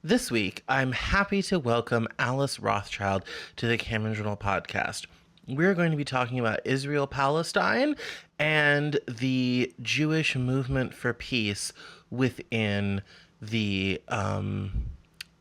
This week, I'm happy to welcome Alice Rothchild to the Cameron Journal podcast. We're going to be talking about Israel Palestine and the Jewish movement for peace within the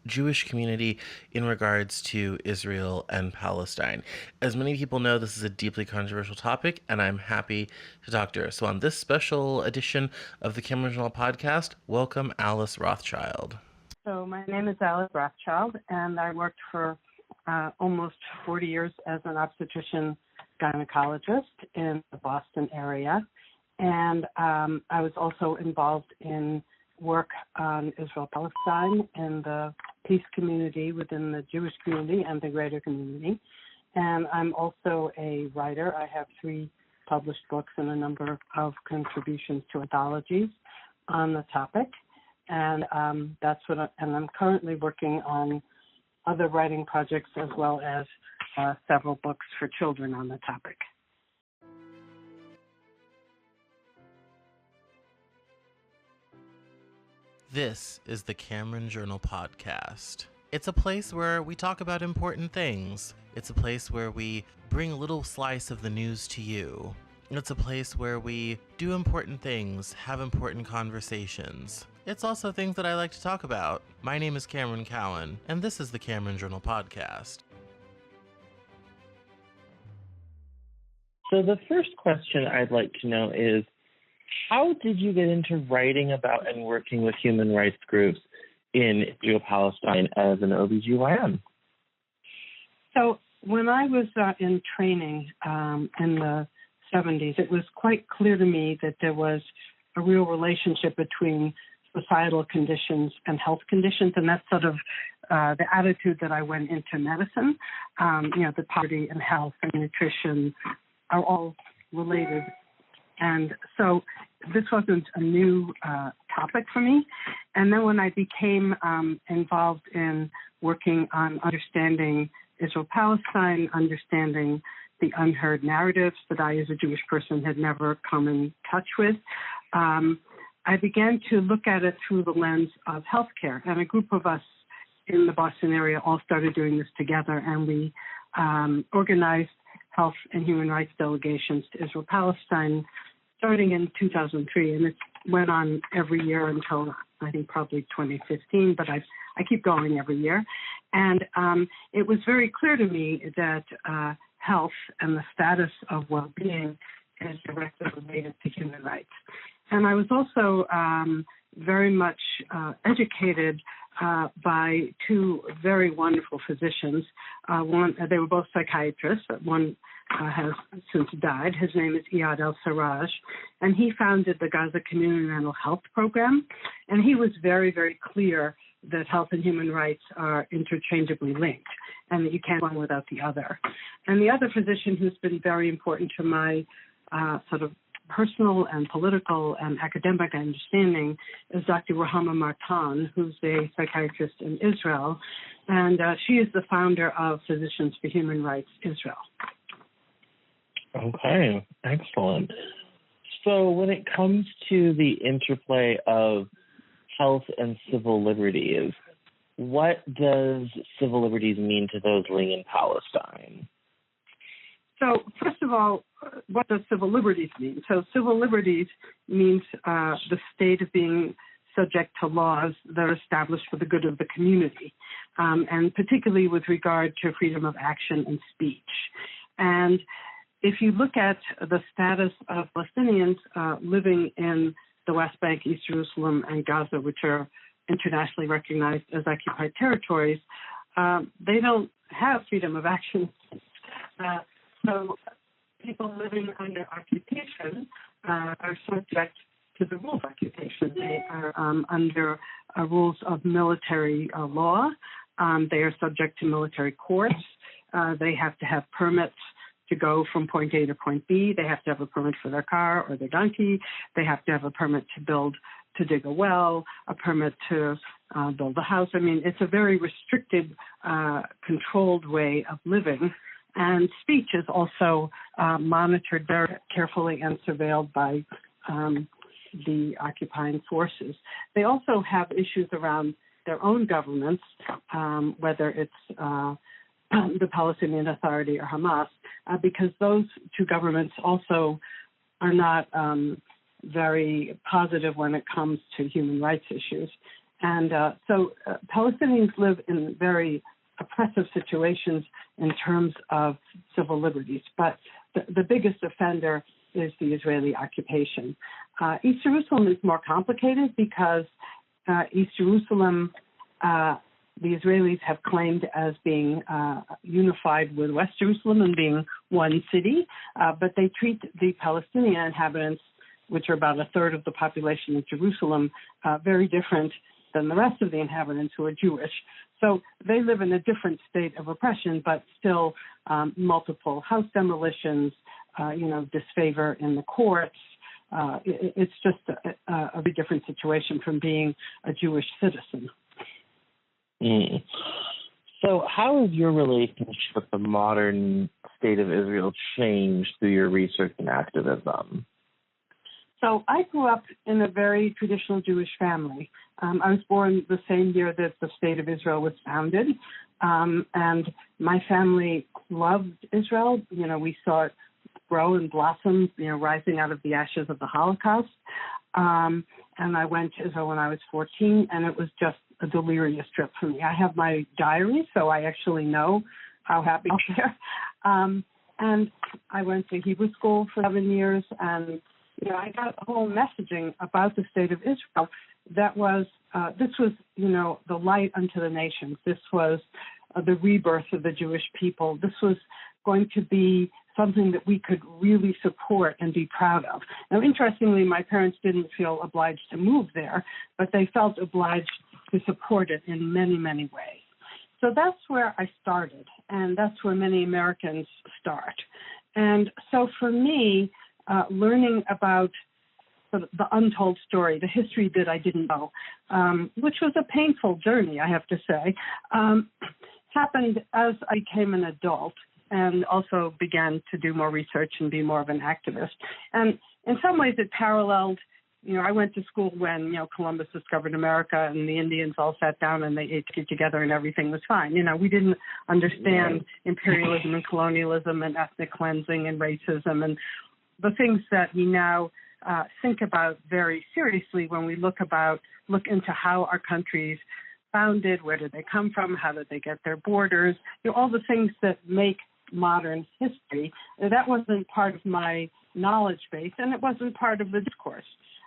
Jewish community in regards to Israel and Palestine. As many people know, this is a deeply controversial topic, and I'm happy to talk to her. So on this special edition of the Cameron Journal podcast, welcome Alice Rothchild. So my name is Alice Rothchild, and I worked for almost 40 years as an obstetrician gynecologist in the Boston area. And I was also involved in work on Israel-Palestine and the peace community within the Jewish community and the greater community. And I'm also a writer. I have 3 published books and a number of contributions to anthologies on the topic. And I'm currently working on other writing projects as well as several books for children on the topic. This is the Cameron Journal podcast. It's a place where we talk about important things. It's a place where we bring a little slice of the news to you. It's a place where we do important things, have important conversations. It's also things that I like to talk about. My name is Cameron Cowan, and this is the Cameron Journal podcast. So the first question I'd like to know is, how did you get into writing about and working with human rights groups in Israel-Palestine as an OBGYN? So when I was in training in the 70s, it was quite clear to me that there was a real relationship between societal conditions and health conditions, and that's sort of the attitude that I went into medicine. The poverty and health and nutrition are all related. And so this wasn't a new topic for me. And then when I became involved in working on understanding Israel-Palestine, understanding the unheard narratives that I, as a Jewish person, had never come in touch with, I began to look at it through the lens of healthcare. And a group of us in the Boston area all started doing this together, and we organized health and human rights delegations to Israel-Palestine starting in 2003. And it went on every year until, I think, probably 2015, but I keep going every year. And it was very clear to me that health and the status of well-being is directly related to human rights. And I was also very much educated by 2 very wonderful physicians. They were both psychiatrists. One has since died. His name is Iyad El-Sarraj, and he founded the Gaza Community Mental Health Program. And he was very, very clear that health and human rights are interchangeably linked, and that you can't one without the other. And the other physician who's been very important to my sort of personal and political and academic understanding is Dr. Ruhama Martan, who's a psychiatrist in Israel, and she is the founder of Physicians for Human Rights Israel. Okay, excellent. So when it comes to the interplay of health and civil liberties, what does civil liberties mean to those living in Palestine? So first of all, what does civil liberties mean? So civil liberties means the state of being subject to laws that are established for the good of the community, and particularly with regard to freedom of action and speech. And if you look at the status of Palestinians living in the West Bank, East Jerusalem, and Gaza, which are internationally recognized as occupied territories, they don't have freedom of action. So people living under occupation are subject to the rules of occupation. They are under rules of military law. They are subject to military courts. They have to have permits to go from point A to point B. They have to have a permit for their car or their donkey. They have to have a permit to dig a well, a permit to build a house. I mean, it's a very restricted, controlled way of living. And speech is also monitored very carefully and surveilled by the occupying forces. They also have issues around their own governments, whether it's the Palestinian Authority or Hamas, because those two governments also are not very positive when it comes to human rights issues. And so Palestinians live in very oppressive situations in terms of civil liberties. But the biggest offender is the Israeli occupation. East Jerusalem is more complicated because East Jerusalem, the Israelis have claimed as being unified with West Jerusalem and being one city, but they treat the Palestinian inhabitants, which are about a third of the population of Jerusalem, very different than the rest of the inhabitants who are Jewish. So they live in a different state of oppression, but still multiple house demolitions, disfavor in the courts. It's just a very different situation from being a Jewish citizen. Mm. So how has your relationship with the modern state of Israel changed through your research and activism? So I grew up in a very traditional Jewish family. I was born the same year that the state of Israel was founded. And my family loved Israel. We saw it grow and blossom, rising out of the ashes of the Holocaust. And I went to Israel when I was 14, and it was just a delirious trip for me. I have my diary, so I actually know how happy I was there. And I went to Hebrew school for 7 years, and I got a whole messaging about the state of Israel that was, this was, the light unto the nations. This was the rebirth of the Jewish people. This was going to be something that we could really support and be proud of. Now, interestingly, my parents didn't feel obliged to move there, but they felt obliged to support it in many, many ways. So that's where I started, and that's where many Americans start. And so for me, learning about the untold story, the history that I didn't know, which was a painful journey, I have to say, happened as I became an adult and also began to do more research and be more of an activist. And in some ways it paralleled, I went to school when, Columbus discovered America and the Indians all sat down and they ate together and everything was fine. We didn't understand imperialism and colonialism and ethnic cleansing and racism and the things that we now think about very seriously when we look into how our countries founded, where did they come from, how did they get their borders, all the things that make modern history. That wasn't part of my knowledge base, and it wasn't part of the discourse.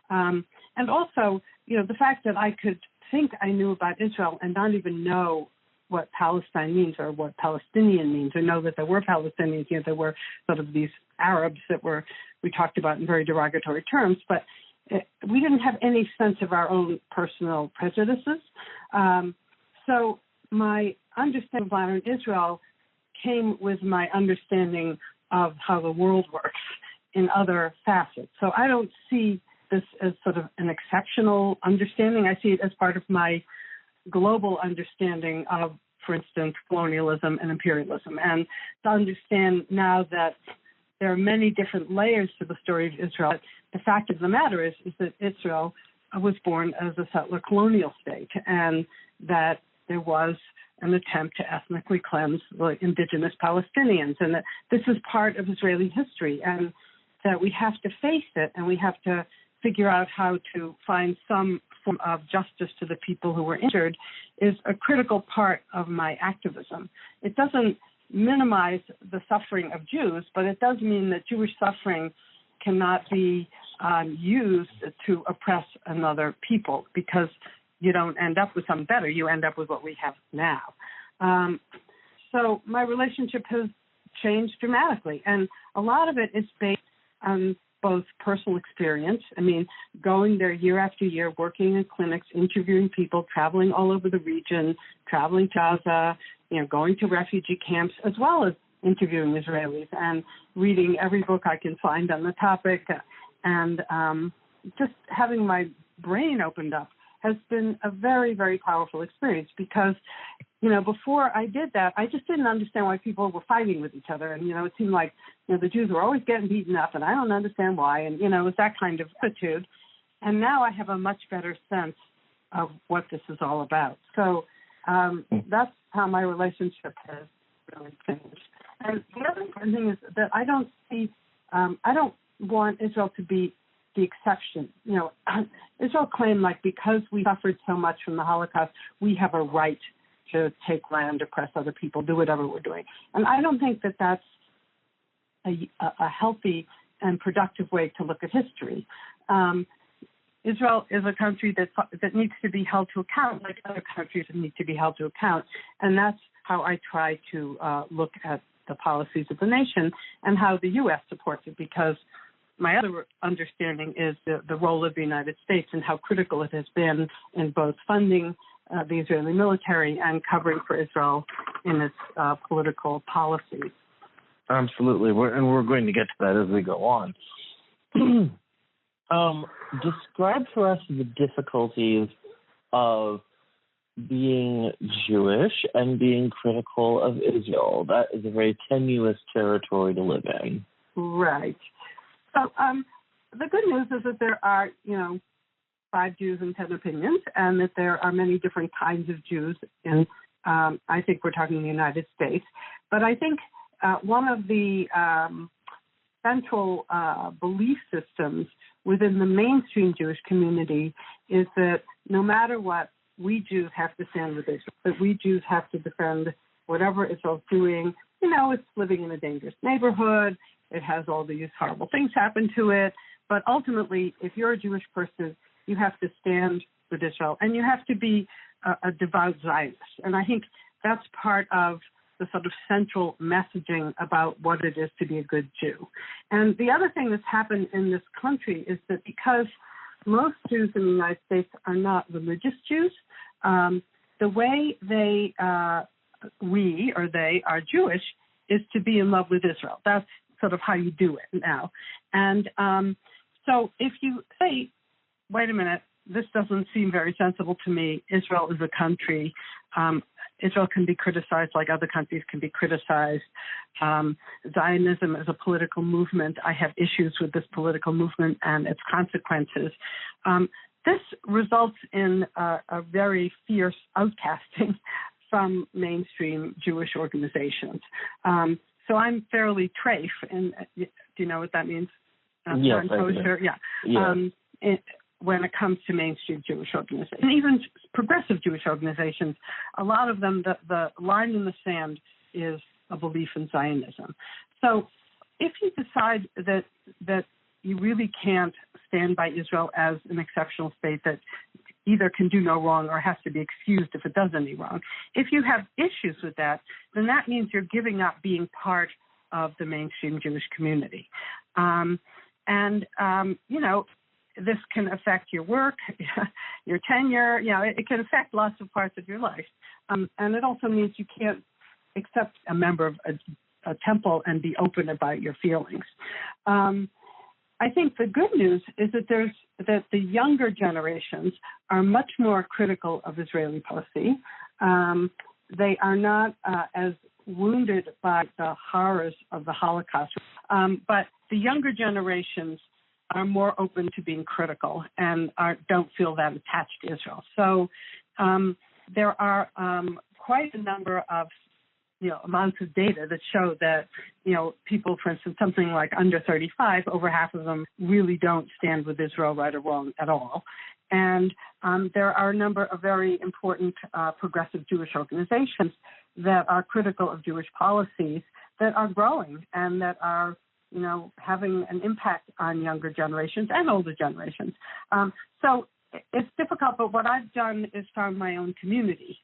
And also, the fact that I could think I knew about Israel and not even know what Palestine means or what Palestinian means, or know that there were Palestinians, there were sort of these Arabs that we talked about in very derogatory terms, but we didn't have any sense of our own personal prejudices. So my understanding of modern Israel came with my understanding of how the world works in other facets. So I don't see this as sort of an exceptional understanding. I see it as part of my global understanding of, for instance, colonialism and imperialism. And to understand now that there are many different layers to the story of Israel, the fact of the matter is that Israel was born as a settler colonial state, and that there was an attempt to ethnically cleanse the indigenous Palestinians, and that this is part of Israeli history, and that we have to face it, and we have to figure out how to find some form of justice to the people who were injured is a critical part of my activism. It doesn't minimize the suffering of Jews, but it does mean that Jewish suffering cannot be used to oppress another people, because you don't end up with something better. You end up with what we have now. So my relationship has changed dramatically, and a lot of it is based on both personal experience. I mean, going there year after year, working in clinics, interviewing people, traveling all over the region, traveling to Gaza, going to refugee camps, as well as interviewing Israelis and reading every book I can find on the topic, and just having my brain opened up has been a very, very powerful experience, because, before I did that, I just didn't understand why people were fighting with each other. And, it seemed like, the Jews were always getting beaten up, and I don't understand why. And, it was that kind of attitude. And now I have a much better sense of what this is all about. So that's how my relationship has really changed. And the other important thing is that I don't want Israel to be the exception. Israel claimed because we suffered so much from the Holocaust, we have a right to take land, oppress other people, do whatever we're doing. And I don't think that that's a healthy and productive way to look at history. Israel is a country that needs to be held to account, like other countries need to be held to account. And that's how I try to look at the policies of the nation and how the U.S. supports it, because my other understanding is the role of the United States and how critical it has been in both funding the Israeli military and covering for Israel in its political policies. Absolutely. We're going to get to that as we go on. Describe for us the difficulties of being Jewish and being critical of Israel. That is a very tenuous territory to live in. Right. So the good news is that there are, 5 Jews and 10 opinions, and that there are many different kinds of Jews in, I think we're talking the United States. But I think one of the central belief systems within the mainstream Jewish community is that no matter what, we Jews have to stand with Israel, that we Jews have to defend whatever Israel's doing. It's living in a dangerous neighborhood. It has all these horrible things happen to it. But ultimately, if you're a Jewish person, you have to stand with Israel, and you have to be a devout Zionist. And I think that's part of the sort of central messaging about what it is to be a good Jew. And the other thing that's happened in this country is that because most Jews in the United States are not religious Jews, the way they are Jewish is to be in love with Israel. That's sort of how you do it now. And so if you say, wait a minute, this doesn't seem very sensible to me. Israel is a country. Israel can be criticized like other countries can be criticized. Zionism is a political movement. I have issues with this political movement and its consequences. This results in a very fierce outcasting from mainstream Jewish organizations. So I'm fairly treif, and do you know what that means? Yes, non-kosher. Yeah. When it comes to mainstream Jewish organizations, and even progressive Jewish organizations, a lot of them, the line in the sand is a belief in Zionism. So if you decide that you really can't stand by Israel as an exceptional state that either can do no wrong or has to be excused if it does any wrong, if you have issues with that, then that means you're giving up being part of the mainstream Jewish community. This can affect your work, your tenure. It can affect lots of parts of your life. And it also means you can't accept a member of a temple and be open about your feelings. I think the good news is that the younger generations are much more critical of Israeli policy. They are not as wounded by the horrors of the Holocaust, but the younger generations are more open to being critical and don't feel that attached to Israel. So there are quite a number of amounts of data that show that people, for instance, something like under 35, over half of them really don't stand with Israel, right or wrong, at all. And there are a number of very important progressive Jewish organizations that are critical of Jewish policies that are growing and that are having an impact on younger generations and older generations. So it's difficult, but what I've done is found my own community.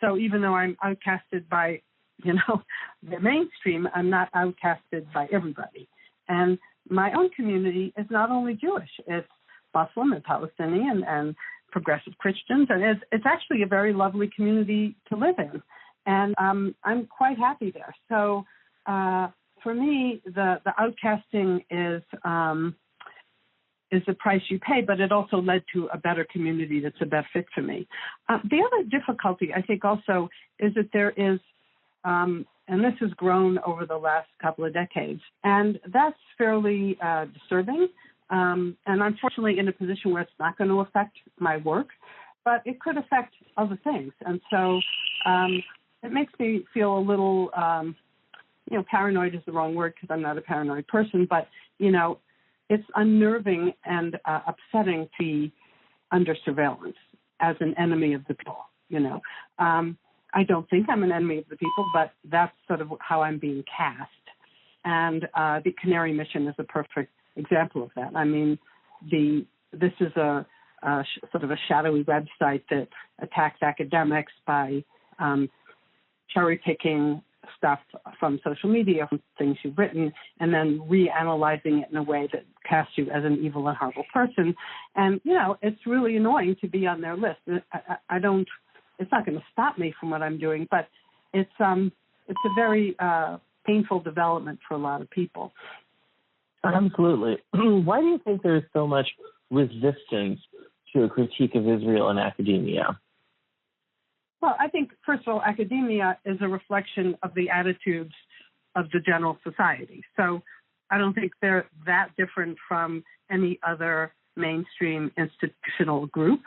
So even though I'm outcasted by, the mainstream, I'm not outcasted by everybody. And my own community is not only Jewish, it's Muslim and Palestinian and progressive Christians. And it's actually a very lovely community to live in. And I'm quite happy there. So for me, the outcasting is the price you pay, but it also led to a better community that's a better fit for me. The other difficulty, I think, also is that there is, and this has grown over the last couple of decades, and that's fairly disturbing, And I'm fortunately in a position where it's not going to affect my work, but it could affect other things. And so it makes me feel a little, paranoid is the wrong word because I'm not a paranoid person, but, it's unnerving and upsetting to be under surveillance as an enemy of the people, I don't think I'm an enemy of the people, but that's sort of how I'm being cast. And the Canary Mission is a perfect example of that. I mean, this is a sort of a shadowy website that attacks academics by cherry picking stuff from social media, from things you've written, and then reanalyzing it in a way that casts you as an evil and horrible person. And, it's really annoying to be on their list. It's not going to stop me from what I'm doing, but it's a very painful development for a lot of people. Absolutely. Why do you think there's so much resistance to a critique of Israel in academia? Well, I think, first of all, academia is a reflection of the attitudes of the general society. So I don't think they're that different from any other mainstream institutional group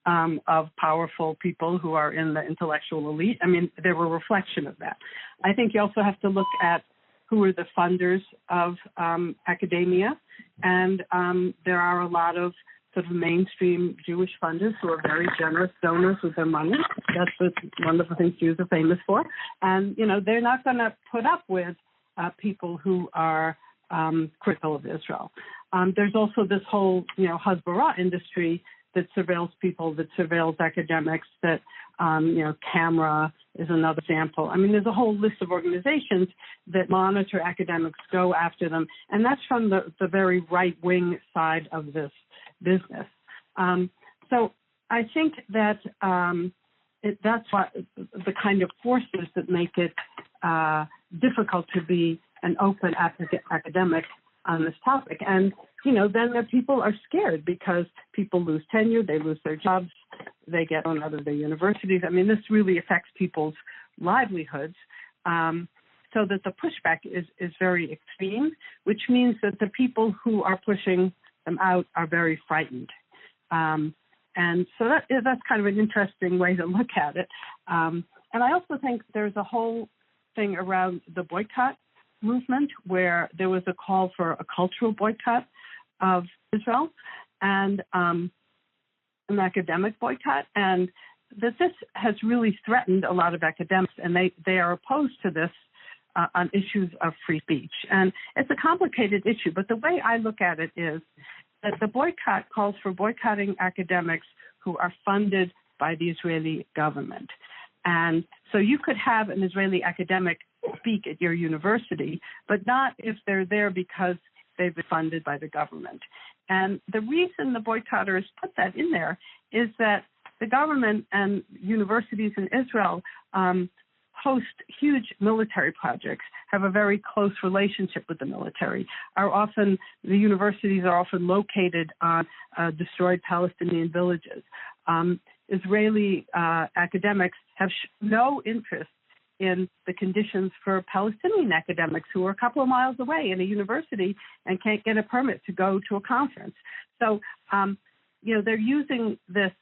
of powerful people who are in the intellectual elite. I mean, they're a reflection of that. I think you also have to look at who are the funders of academia. And there are a lot of sort of mainstream Jewish funders who are very generous donors with their money. That's one of the things Jews are famous for. And, they're not going to put up with people who are critical of Israel. There's also this whole, Hasbara industry that surveils people, that surveils academics, that, Camera is another example. I mean, there's a whole list of organizations that monitor academics, go after them, and that's from the very right-wing side of this business. So I think that that's what the kind of forces that make it difficult to be an open academic on this topic. And, then the people are scared because people lose tenure, they lose their jobs, they get thrown out of their universities. I mean, this really affects people's livelihoods. So that the pushback is very extreme, which means that the people who are pushing them out are very frightened. And so that's kind of an interesting way to look at it. And I also think there's a whole thing around the boycott movement where there was a call for a cultural boycott of Israel and an academic boycott, and that this has really threatened a lot of academics, and they are opposed to this on issues of free speech. And it's a complicated issue, but the way I look at it is that the boycott calls for boycotting academics who are funded by the Israeli government. And so you could have an Israeli academic speak at your university, but not if they're there because they've been funded by the government. And the reason the boycotters put that in there is that the government and universities in Israel host huge military projects, have a very close relationship with the military, the universities are often located on destroyed Palestinian villages. Israeli academics have no interest in the conditions for Palestinian academics who are a couple of miles away in a university and can't get a permit to go to a conference. So, they're using this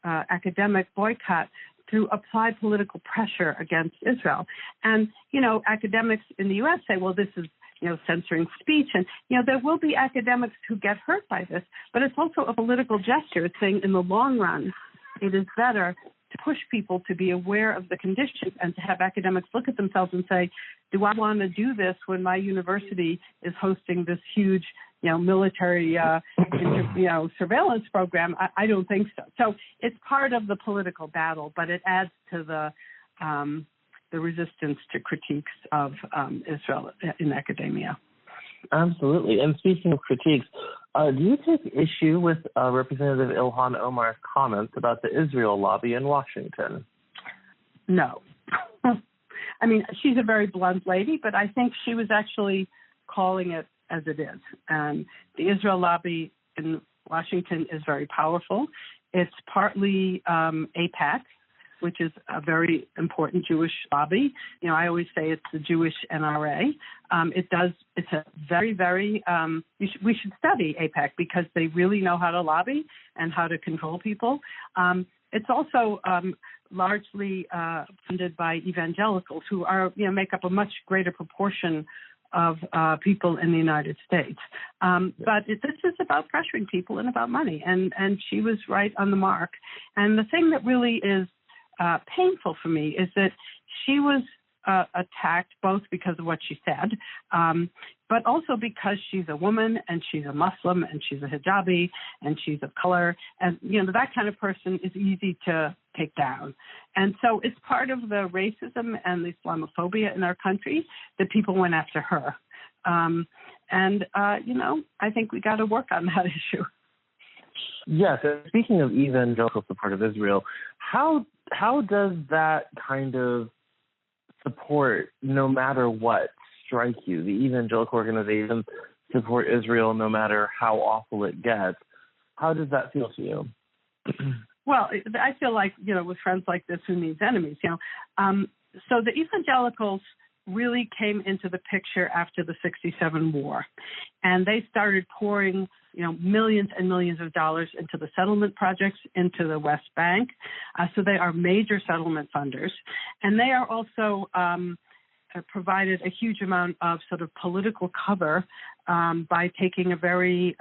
academic boycott to apply political pressure against Israel. And, academics in the U.S. say, well, this is, censoring speech. And, there will be academics who get hurt by this, but it's also a political gesture. It's saying in the long run, it is better to push people to be aware of the conditions and to have academics look at themselves and say, do I want to do this when my university is hosting this huge, military, surveillance program? I don't think so. So it's part of the political battle, but it adds to the resistance to critiques of Israel in academia. Absolutely. And speaking of critiques, do you take issue with Representative Ilhan Omar's comments about the Israel lobby in Washington? No. I mean, she's a very blunt lady, but I think she was actually calling it as it is. And the Israel lobby in Washington is very powerful. It's partly AIPAC, which is a very important Jewish lobby. I always say it's the Jewish NRA. It's a very, very, we should study AIPAC because they really know how to lobby and how to control people. It's also largely funded by evangelicals who are, make up a much greater proportion of people in the United States. But this is about pressuring people and about money. And she was right on the mark. And the thing that really is painful for me is that she was attacked both because of what she said, but also because she's a woman and she's a Muslim and she's a hijabi and she's of color. And, that kind of person is easy to take down. And so it's part of the racism and the Islamophobia in our country that people went after her. I think we got to work on that issue. Yes. Speaking of evangelical support of Israel, how does that kind of support, no matter what, strike you? The evangelical organizations support Israel no matter how awful it gets. How does that feel to you? Well, I feel like, with friends like this, who needs enemies, So the evangelicals really came into the picture after the 1967 war. And they started pouring, millions and millions of dollars into the settlement projects, into the West Bank. So they are major settlement funders. And they are also provided a huge amount of sort of political cover by taking a very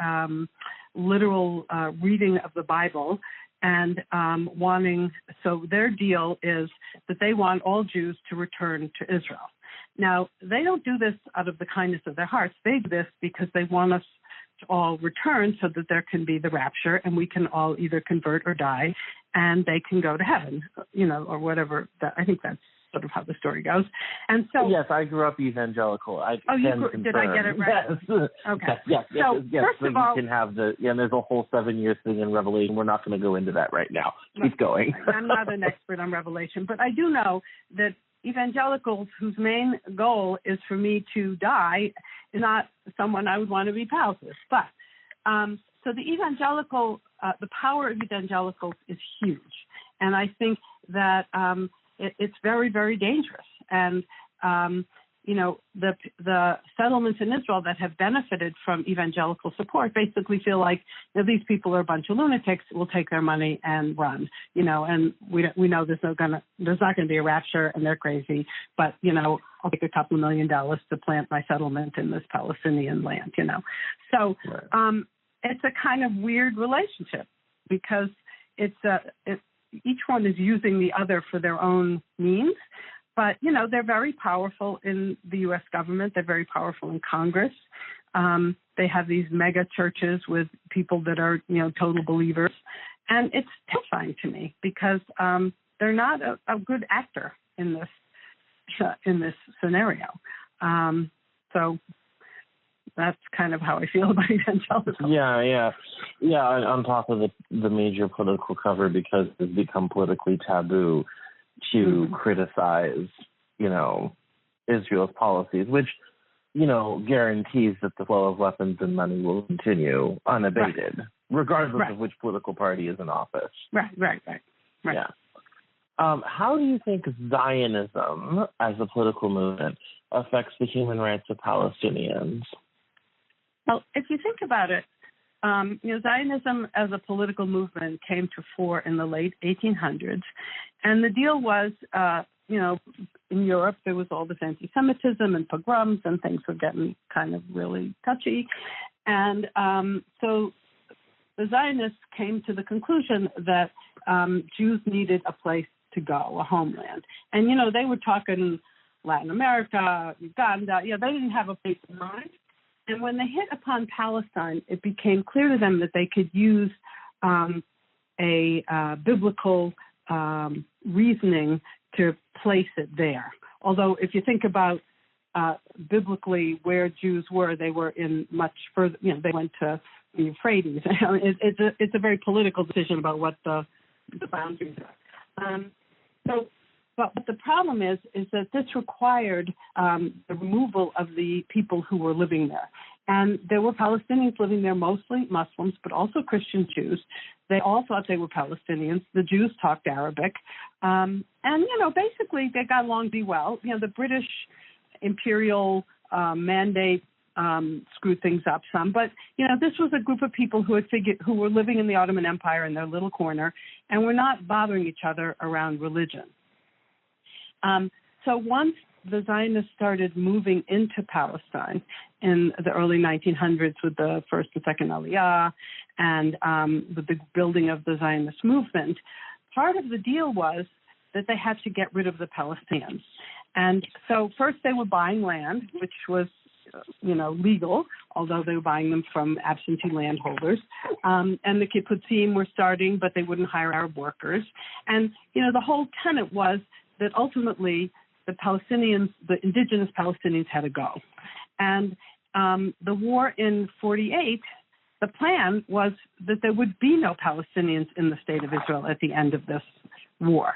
literal reading of the Bible and so their deal is that they want all Jews to return to Israel. Now, they don't do this out of the kindness of their hearts. They do this because they want us to all return so that there can be the rapture and we can all either convert or die and they can go to heaven, or whatever. I think that's sort of how the story goes. And so, yes, I grew up evangelical. Did I get it right? Yes. Okay. Yes. First of all, you can have there's a whole 7 years thing in Revelation. We're not going to go into that right now. Keep going. I'm not an expert on Revelation, but I do know that evangelicals whose main goal is for me to die is not someone I would want to be pals with. But so the the power of evangelicals is huge, and I think that it's very, very dangerous. And the settlements in Israel that have benefited from evangelical support basically feel like these people are a bunch of lunatics. We'll take their money and run. And we know there's not going to be a rapture, and they're crazy. But I'll take a couple of $1 million to plant my settlement in this Palestinian land. So it's a kind of weird relationship because each one is using the other for their own means. But, they're very powerful in the U.S. government. They're very powerful in Congress. They have these mega churches with people that are, total believers. And it's terrifying to me because they're not a good actor in this scenario. So that's kind of how I feel about evangelicals. Yeah. On top of the major political cover, because it's become politically taboo to criticize, Israel's policies, which, guarantees that the flow of weapons and money will continue unabated, regardless of which political party is in office. Right. Yeah. How do you think Zionism as a political movement affects the human rights of Palestinians? Well, if you think about it, Zionism as a political movement came to fore in the late 1800s. And the deal was, in Europe, there was all this anti-Semitism and pogroms and things were getting kind of really touchy. And so the Zionists came to the conclusion that Jews needed a place to go, a homeland. And, they were talking Latin America, Uganda. They didn't have a place in mind. And when they hit upon Palestine, it became clear to them that they could use a biblical reasoning to place it there. Although if you think about biblically where Jews were, they were in much further, they went to the Euphrates. It's a very political decision about what the boundaries are. But the problem is that this required the removal of the people who were living there. And there were Palestinians living there, mostly Muslims, but also Christian Jews They all thought they were Palestinians. The Jews talked Arabic. And, basically they got along pretty well. The British imperial mandate screwed things up some. But, this was a group of people who were living in the Ottoman Empire in their little corner and were not bothering each other around religion. So once the Zionists started moving into Palestine in the early 1900s with the first and second Aliyah and with the building of the Zionist movement, part of the deal was that they had to get rid of the Palestinians. And so first they were buying land, which was, legal, although they were buying them from absentee landholders. And the kibbutzim were starting, but they wouldn't hire Arab workers. And, the whole tenet was that ultimately the Palestinians, the indigenous Palestinians, had to go. And the war in 1948, the plan was that there would be no Palestinians in the state of Israel at the end of this war.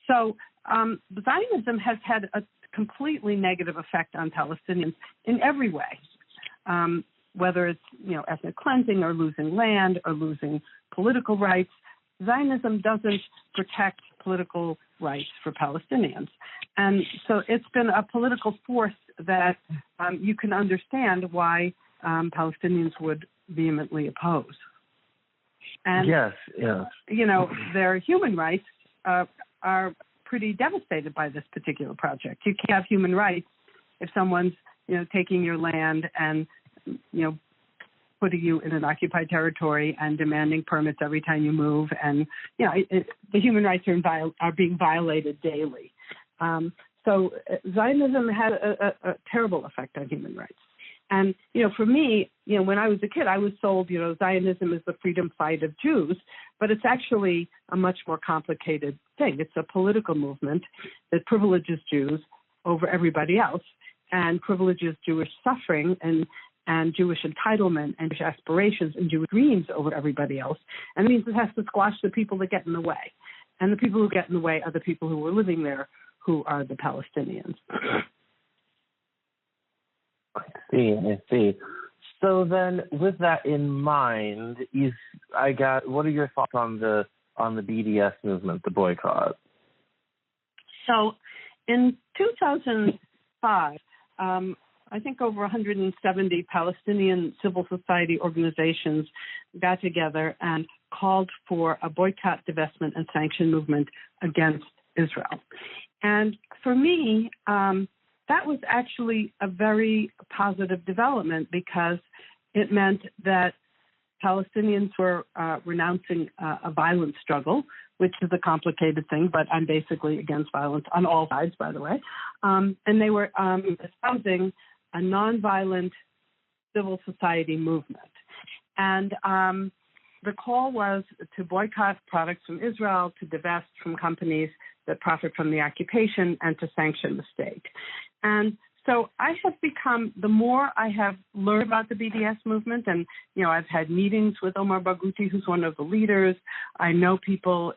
So Zionism has had a completely negative effect on Palestinians in every way, whether it's ethnic cleansing or losing land or losing political rights. Zionism doesn't protect political rights for Palestinians. And so it's been a political force that you can understand why Palestinians would vehemently oppose. And, yes. their human rights are pretty devastated by this particular project. You can't have human rights if someone's, taking your land and, putting you in an occupied territory and demanding permits every time you move. And, the human rights are being violated daily. So Zionism had a terrible effect on human rights. And, for me, when I was a kid, I was told, Zionism is the freedom fight of Jews, but it's actually a much more complicated thing. It's a political movement that privileges Jews over everybody else and privileges Jewish suffering and Jewish entitlement and Jewish aspirations and Jewish dreams over everybody else. And it means it has to squash the people that get in the way. And the people who get in the way are the people who were living there, who are the Palestinians. I see. So then, with that in mind, what are your thoughts on the BDS movement, the boycott? So, in 2005, I think over 170 Palestinian civil society organizations got together and called for a boycott, divestment, and sanction movement against Israel. And for me, that was actually a very positive development because it meant that Palestinians were renouncing a violent struggle, which is a complicated thing, but I'm basically against violence on all sides, by the way. And they were espousing a nonviolent civil society movement. And the call was to boycott products from Israel, to divest from companies that profit from the occupation, and to sanction the state. And so I have become, the more I have learned about the BDS movement, and, I've had meetings with Omar Barghouti, who's one of the leaders. I know people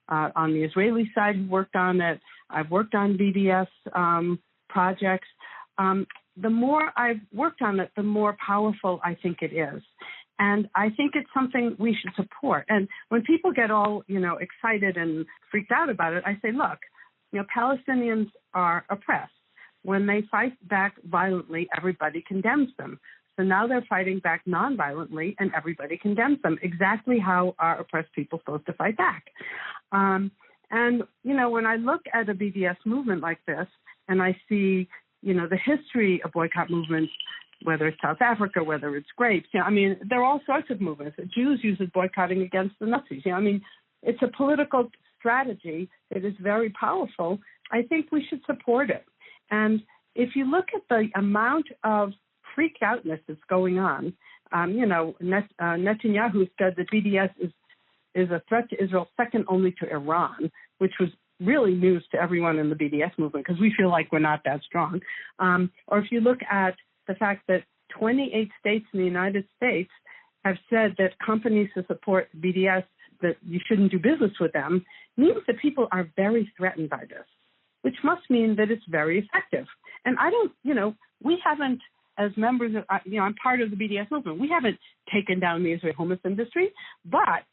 on the Israeli side who worked on it. I've worked on BDS projects. The more I've worked on it, the more powerful I think it is. And I think it's something we should support. And when people get all, excited and freaked out about it, I say, look, Palestinians are oppressed. When they fight back violently, everybody condemns them. So now they're fighting back nonviolently, and everybody condemns them. Exactly how are oppressed people supposed to fight back? And, when I look at a BDS movement like this, and I see, the history of boycott movements, whether it's South Africa, whether it's grapes, there are all sorts of movements. The Jews use it boycotting against the Nazis. It's a political strategy that is very powerful. I think we should support it. And if you look at the amount of freak outness that's going on, Netanyahu said that BDS is a threat to Israel second only to Iran, which was really news to everyone in the BDS movement because we feel like we're not that strong. Or if you look at the fact that 28 states in the United States have said that companies who support BDS, that you shouldn't do business with them, means that people are very threatened by this, which must mean that it's very effective. And we haven't, as members of, I'm part of the BDS movement, we haven't taken down the Israeli hummus industry, but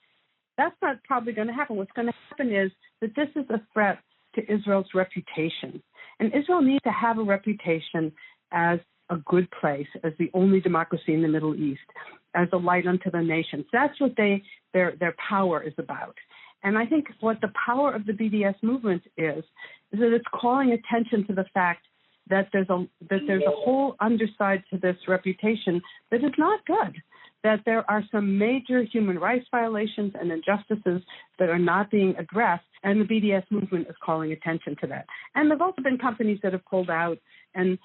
That's not probably going to happen. What's going to happen is that this is a threat to Israel's reputation. And Israel needs to have a reputation as a good place, as the only democracy in the Middle East, as a light unto the nations. That's what their power is about. And I think what the power of the BDS movement is that it's calling attention to the fact that there's a whole underside to this reputation that is not good, that there are some major human rights violations and injustices that are not being addressed, and the BDS movement is calling attention to that. And there have also been companies that have pulled out, and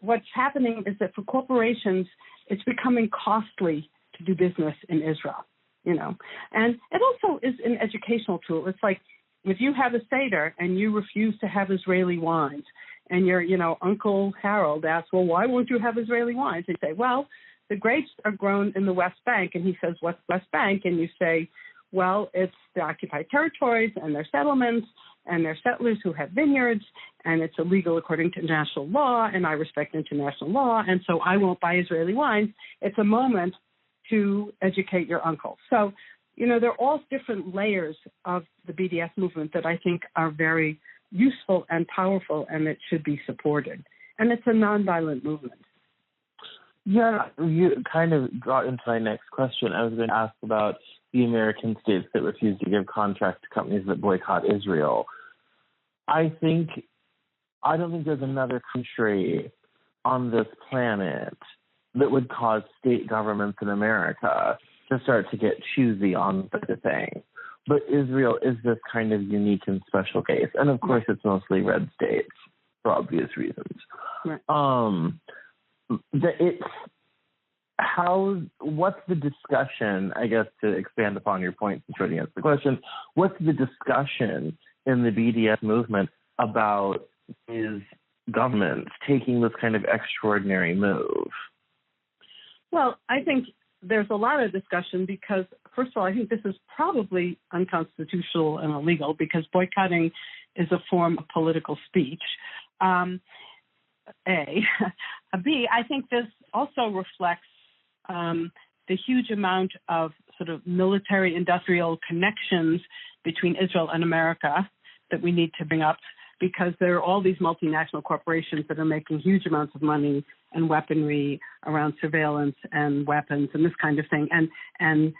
what's happening is that for corporations, it's becoming costly to do business in Israel, And it also is an educational tool. It's like if you have a Seder and you refuse to have Israeli wines, and your, Uncle Harold asks, well, why won't you have Israeli wines? And you say, well, the grapes are grown in the West Bank. And he says, what's West Bank? And you say, well, it's the occupied territories and their settlements and their settlers who have vineyards, and it's illegal according to international law, and I respect international law, and so I won't buy Israeli wines. It's a moment to educate your uncle. So, there are all different layers of the BDS movement that I think are very useful and powerful, and it should be supported. And it's a nonviolent movement. Yeah, you kind of got into my next question. I was going to ask about the American states that refuse to give contracts to companies that boycott Israel. I don't think there's another country on this planet that would cause state governments in America to start to get choosy on such a thing. But Israel is this kind of unique and special case. And of course, it's mostly red states for obvious reasons. Right. What's the discussion, I guess, to expand upon your point and try to answer the question, what's the discussion in the BDS movement about these governments taking this kind of extraordinary move? Well, I think there's a lot of discussion because, first of all, I think this is probably unconstitutional and illegal because boycotting is a form of political speech. A. B, I think this also reflects the huge amount of sort of military-industrial connections between Israel and America that we need to bring up because there are all these multinational corporations that are making huge amounts of money and weaponry around surveillance and weapons and this kind of thing. And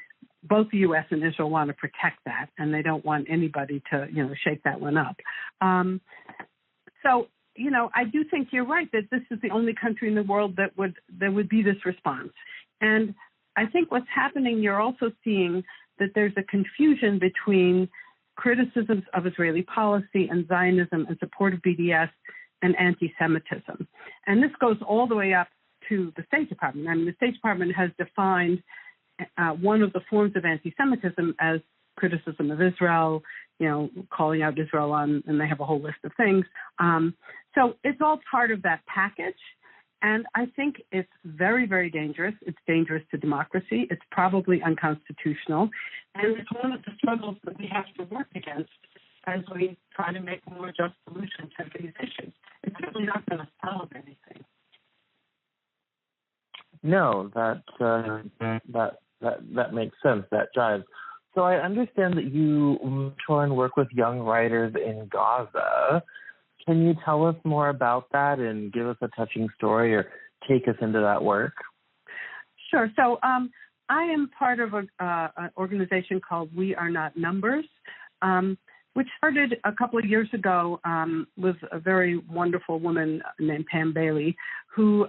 both the U.S. and Israel want to protect that, and they don't want anybody to, shake that one up. So, I do think you're right that this is the only country in the world that would be this response. And I think what's happening, you're also seeing that there's a confusion between criticisms of Israeli policy and Zionism and support of BDS and anti-Semitism. And this goes all the way up to the State Department. I mean, the State Department has defined one of the forms of anti-Semitism as criticism of Israel, calling out Israel and they have a whole list of things. So it's all part of that package. And I think it's very, very dangerous. It's dangerous to democracy. It's probably unconstitutional. And it's one of the struggles that we have to work against as we try to make more just solutions to these issues. It's really not going to solve anything. No, that makes sense. That jives. So I understand that you tour and work with young writers in Gaza. Can you tell us more about that and give us a touching story or take us into that work? Sure. So I am part of an organization called We Are Not Numbers, which started a couple of years ago with a very wonderful woman named Pam Bailey, who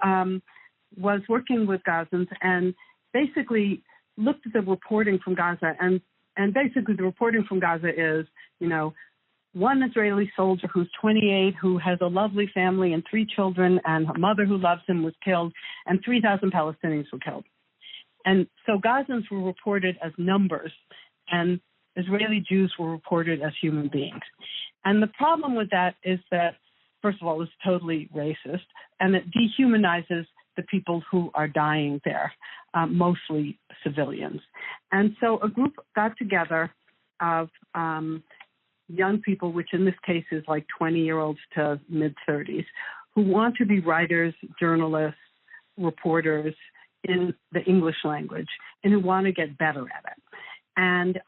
was working with Gazans and basically looked at the reporting from Gaza. And basically the reporting from Gaza is, one Israeli soldier who's 28, who has a lovely family and 3 children, and a mother who loves him was killed, and 3,000 Palestinians were killed. And so Gazans were reported as numbers, and Israeli Jews were reported as human beings. And the problem with that is that, first of all, it's totally racist, and it dehumanizes the people who are dying there, mostly civilians. And so a group got together of young people, which in this case is like 20-year-olds to mid-30s, who want to be writers, journalists, reporters in the English language, and who want to get better at it. And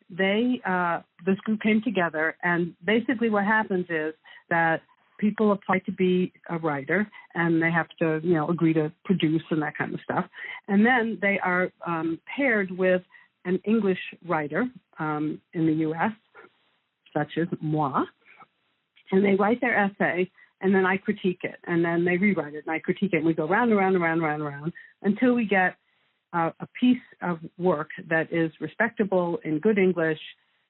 this group came together, and basically what happens is that people apply to be a writer, and they have to, agree to produce and that kind of stuff. And then they are paired with an English writer in the U.S., such as moi, and they write their essay, and then I critique it, and then they rewrite it, and I critique it, and we go round and round and round and round and round until we get a piece of work that is respectable, in good English,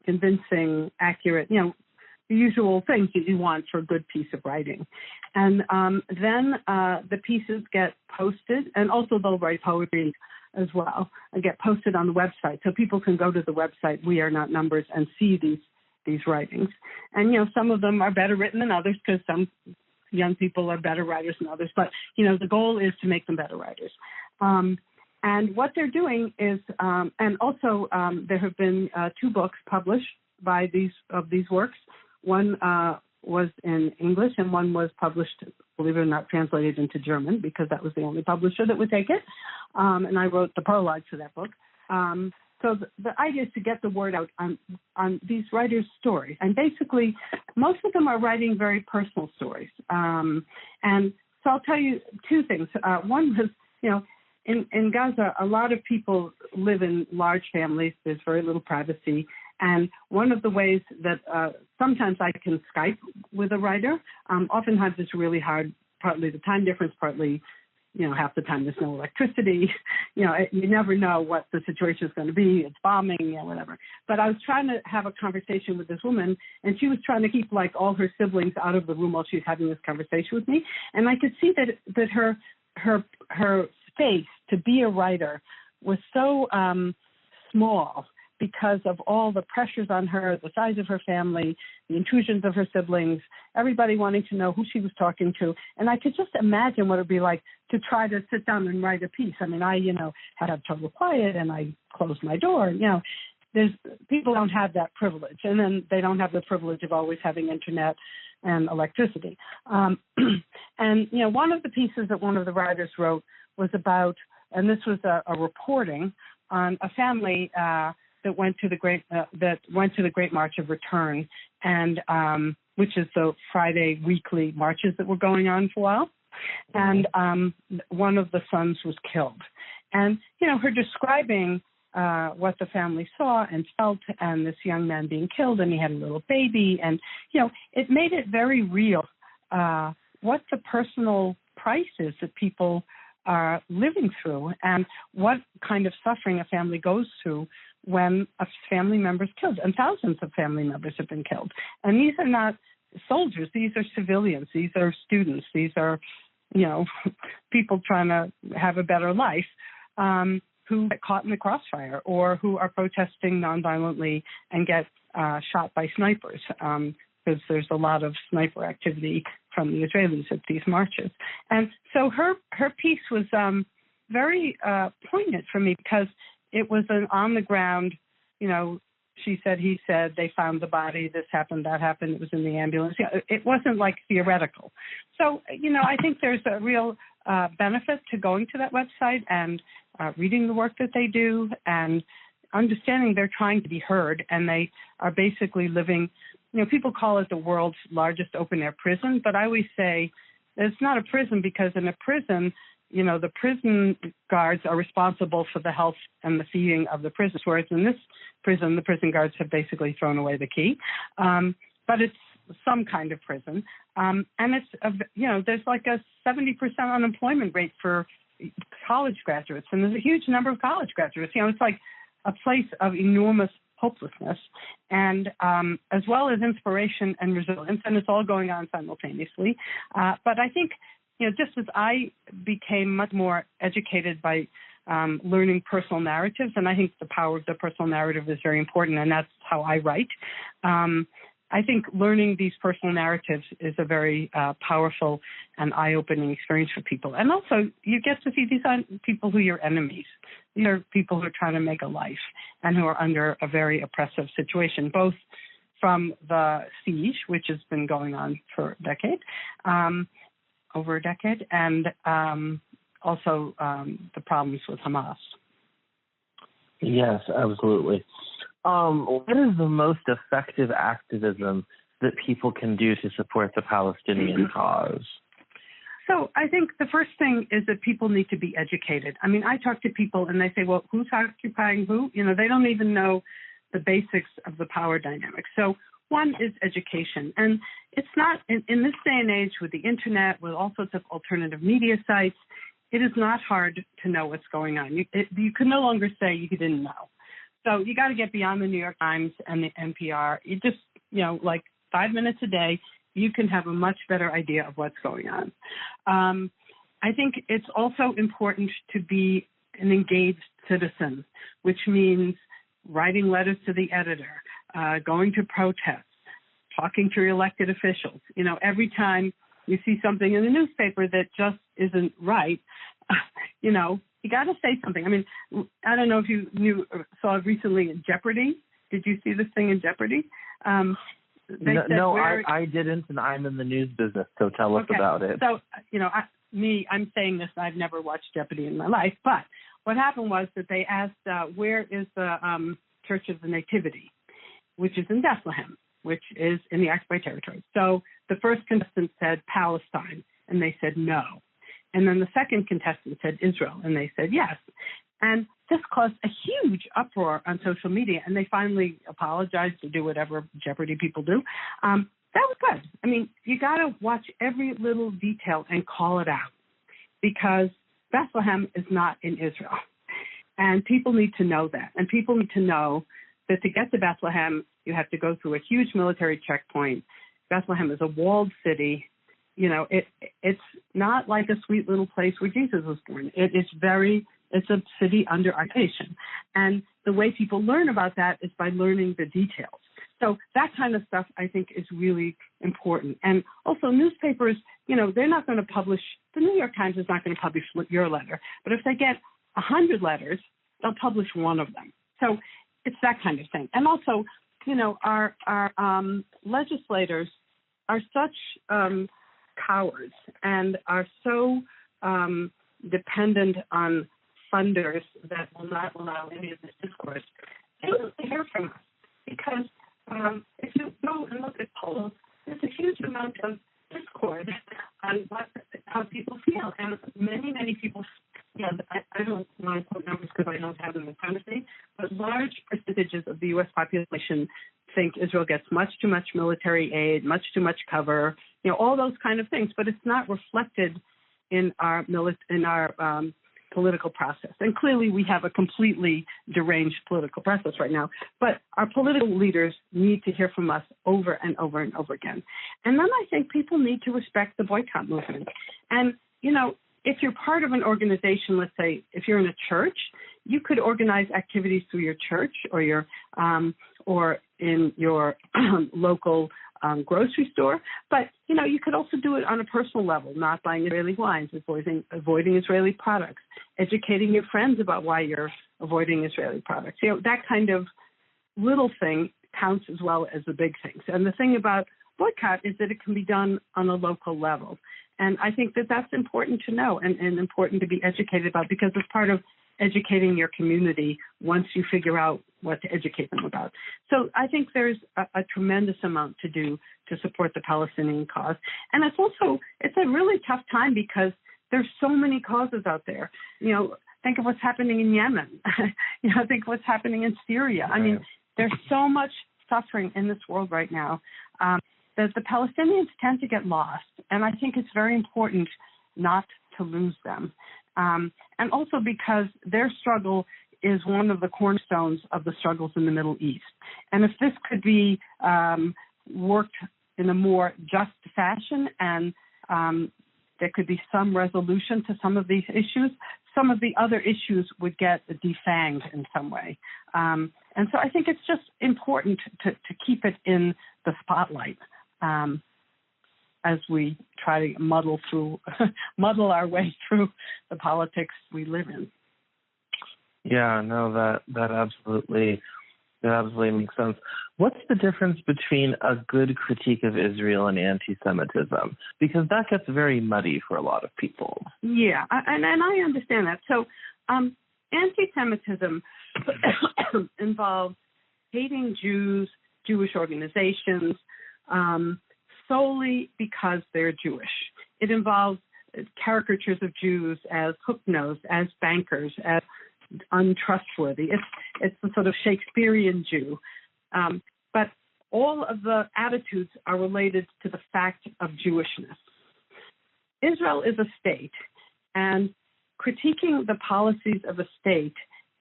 convincing, accurate, the usual things that you want for a good piece of writing. And then the pieces get posted, and also they'll write poetry as well, and get posted on the website. So people can go to the website, We Are Not Numbers, and see these writings. And, some of them are better written than others because some young people are better writers than others. But, the goal is to make them better writers. And what they're doing is, and also there have been 2 books published by these works. One was in English, and one was published, believe it or not, translated into German, because that was the only publisher that would take it. And I wrote the prologue to that book. So the idea is to get the word out on these writers' stories. And basically, most of them are writing very personal stories. And so I'll tell you 2 things. One was, in Gaza, a lot of people live in large families. There's very little privacy. And one of the ways that sometimes I can Skype with a writer, oftentimes it's really hard, partly the time difference, partly, half the time there's no electricity. You never know what the situation is going to be. It's bombing, whatever. But I was trying to have a conversation with this woman, and she was trying to keep all her siblings out of the room while she was having this conversation with me. And I could see that her space to be a writer was so small, because of all the pressures on her, the size of her family, the intrusions of her siblings, everybody wanting to know who she was talking to. And I could just imagine what it would be like to try to sit down and write a piece. I mean, I, had to have total quiet, and I closed my door. People don't have that privilege. And then they don't have the privilege of always having internet and electricity. And, one of the pieces that one of the writers wrote was about, and this was a reporting on a family that went to the Great March of Return, and which is the Friday weekly marches that were going on for a while. And one of the sons was killed. And, her describing what the family saw and felt, and this young man being killed, and he had a little baby. And, it made it very real what the personal price is that people are living through, and what kind of suffering a family goes through when a family member is killed. And thousands of family members have been killed. And these are not soldiers. These are civilians. These are students. These are, people trying to have a better life, who get caught in the crossfire, or who are protesting nonviolently and get shot by snipers, because there's a lot of sniper activity from the Israelis at these marches. And so her piece was very poignant for me, because it was an on the ground, she said, he said, they found the body, this happened, that happened, it was in the ambulance. It wasn't theoretical. So, I think there's a real benefit to going to that website and reading the work that they do, and understanding they're trying to be heard, and they are basically living, people call it the world's largest open-air prison, but I always say it's not a prison, because in a prison, the prison guards are responsible for the health and the feeding of the prisoners, whereas in this prison, the prison guards have basically thrown away the key. But it's some kind of prison. And it's, there's a 70% unemployment rate for college graduates, and there's a huge number of college graduates. It's like a place of enormous hopelessness, and as well as inspiration and resilience, and it's all going on simultaneously. But I think, just as I became much more educated by learning personal narratives, and I think the power of the personal narrative is very important, and that's how I write. I think learning these personal narratives is a very powerful and eye-opening experience for people. And also, you get to see these people who are your enemies. These are people who are trying to make a life and who are under a very oppressive situation, both from the siege, which has been going on for a decade, over a decade, and also the problems with Hamas. Yes, absolutely. What is the most effective activism that people can do to support the Palestinian cause? So I think the first thing is that people need to be educated. I mean, I talk to people and they say, well, who's occupying who? They don't even know the basics of the power dynamics. So one is education. And it's not, in this day and age with the internet, with all sorts of alternative media sites, it is not hard to know what's going on. You can no longer say you didn't know. So you got to get beyond the New York Times and the NPR. You just, like 5 minutes a day, you can have a much better idea of what's going on. I think it's also important to be an engaged citizen, which means writing letters to the editor, going to protests, talking to your elected officials. Every time you see something in the newspaper that just isn't right, you got to say something. I mean, I don't know if you saw recently in Jeopardy. Did you see this thing in Jeopardy? I didn't, and I'm in the news business, so tell us about it. So, I'm saying this, I've never watched Jeopardy in my life, but what happened was that they asked, where is the Church of the Nativity, which is in Bethlehem, which is in the occupied territory. So the first contestant said Palestine, and they said no. And then the second contestant said Israel, and they said yes. And this caused a huge uproar on social media, and they finally apologized to do whatever Jeopardy people do. That was good. I mean, you got to watch every little detail and call it out, because Bethlehem is not in Israel. And people need to know that. And people need to know that to get to Bethlehem, you have to go through a huge military checkpoint. Bethlehem is a walled city. It's not like a sweet little place where Jesus was born. It's a city under occupation. And the way people learn about that is by learning the details. So that kind of stuff, I think, is really important. And also newspapers, they're not going to publish, the New York Times is not going to publish your letter. But if they get 100 letters, they'll publish one of them. So it's that kind of thing. And also, our legislators are such cowards and are so dependent on funders that will not allow any of this discourse. They will hear from us, because if you go and look at polls, there's a huge amount of discord on how people feel. And many people, I don't want to quote numbers because I don't have them in front of me, but large percentages of the U.S. population think Israel gets much too much military aid, much too much cover, all those kind of things. But it's not reflected in our political process. And clearly we have a completely deranged political process right now. But our political leaders need to hear from us over and over and over again. And then I think people need to respect the boycott movement. And, if you're part of an organization, let's say if you're in a church, you could organize activities through your church or or in your local grocery store. But, you could also do it on a personal level, not buying Israeli wines, avoiding Israeli products, educating your friends about why you're avoiding Israeli products. That kind of little thing counts as well as the big things. And the thing about boycott is that it can be done on a local level. And I think that that's important to know and important to be educated about, because it's part of educating your community once you figure out what to educate them about. So I think there's a tremendous amount to do to support the Palestinian cause. And it's a really tough time because there's so many causes out there. Think of what's happening in Yemen. Think of what's happening in Syria. I mean, there's so much suffering in this world right now that the Palestinians tend to get lost. And I think it's very important not to lose them. And also because their struggle is one of the cornerstones of the struggles in the Middle East. And if this could be worked in a more just fashion and there could be some resolution to some of these issues, some of the other issues would get defanged in some way. And so I think it's just important to keep it in the spotlight as we try to muddle our way through the politics we live in. Yeah, no, that absolutely makes sense. What's the difference between a good critique of Israel and anti-Semitism? Because that gets very muddy for a lot of people. Yeah, and I understand that. So anti-Semitism involves hating Jews, Jewish organizations, solely because they're Jewish. It involves caricatures of Jews as hook-nosed, as bankers, as untrustworthy. It's the sort of Shakespearean Jew. But all of the attitudes are related to the fact of Jewishness. Israel is a state, and critiquing the policies of a state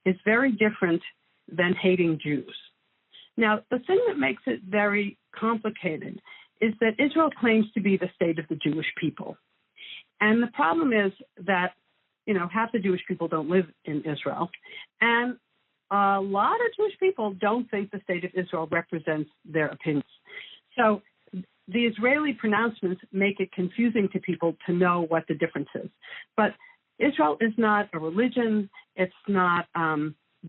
is very different than hating Jews. Now, the thing that makes it very complicated is that Israel claims to be the state of the Jewish people. And the problem is that, half the Jewish people don't live in Israel. And a lot of Jewish people don't think the state of Israel represents their opinions. So the Israeli pronouncements make it confusing to people to know what the difference is. But Israel is not a religion. It's not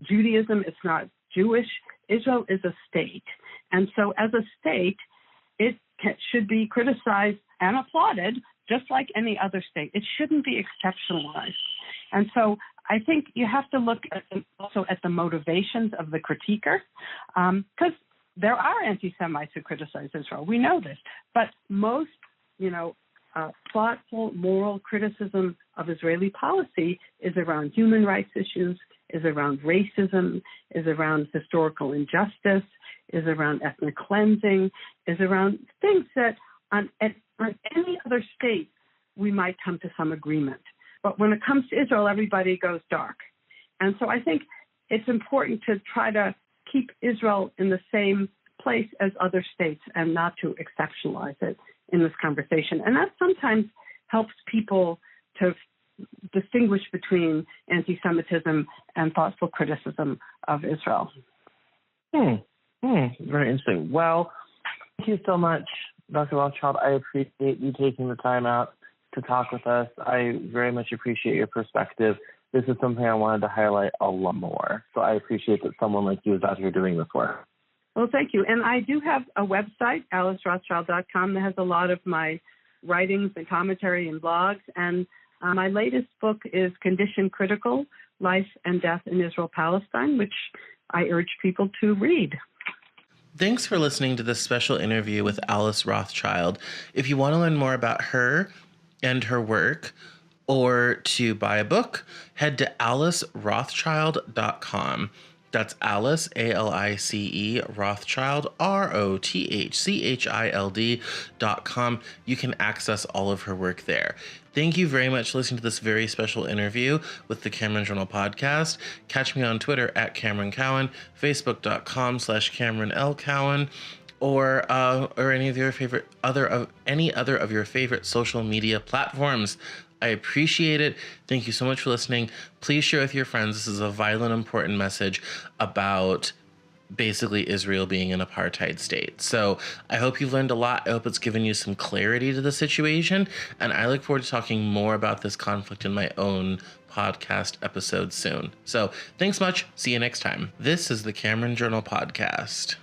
Judaism. It's not Jewish. Israel is a state. And so as a state, it should be criticized and applauded just like any other state. It shouldn't be exceptionalized. And so I think you have to look also at the motivations of the critiquer, because there are anti-Semites who criticize Israel. We know this. But most, thoughtful, moral criticism of Israeli policy is around human rights issues, is around racism, is around historical injustice, is around ethnic cleansing, is around things that on any other state we might come to some agreement. But when it comes to Israel, everybody goes dark. And so I think it's important to try to keep Israel in the same place as other states and not to exceptionalize it in this conversation. And that sometimes helps people to distinguish between anti-Semitism and thoughtful criticism of Israel. Very interesting. Well, thank you so much, Dr. Rothchild. I appreciate you taking the time out to talk with us. I very much appreciate your perspective. This is something I wanted to highlight a lot more. So I appreciate that someone like you is out here doing this work. Well, thank you. And I do have a website, alicerothchild.com, that has a lot of my writings and commentary and blogs. And my latest book is Condition Critical, Life and Death in Israel, Palestine, which I urge people to read. Thanks for listening to this special interview with Alice Rothchild. If you want to learn more about her and her work, or to buy a book, head to alicerothchild.com. That's Alice, ALICE, Rothchild, ROTHCHILD.com. You can access all of her work there. Thank you very much for listening to this very special interview with the Cameron Journal podcast. Catch me on Twitter at Cameron Cowan, Facebook.com/Cameron L. Cowan, or any of your any other of your favorite social media platforms. I appreciate it. Thank you so much for listening. Please share with your friends. This is a vital and important message about basically Israel being an apartheid state. So I hope you've learned a lot. I hope it's given you some clarity to the situation. And I look forward to talking more about this conflict in my own podcast episode soon. So thanks much. See you next time. This is the Cameron Journal podcast.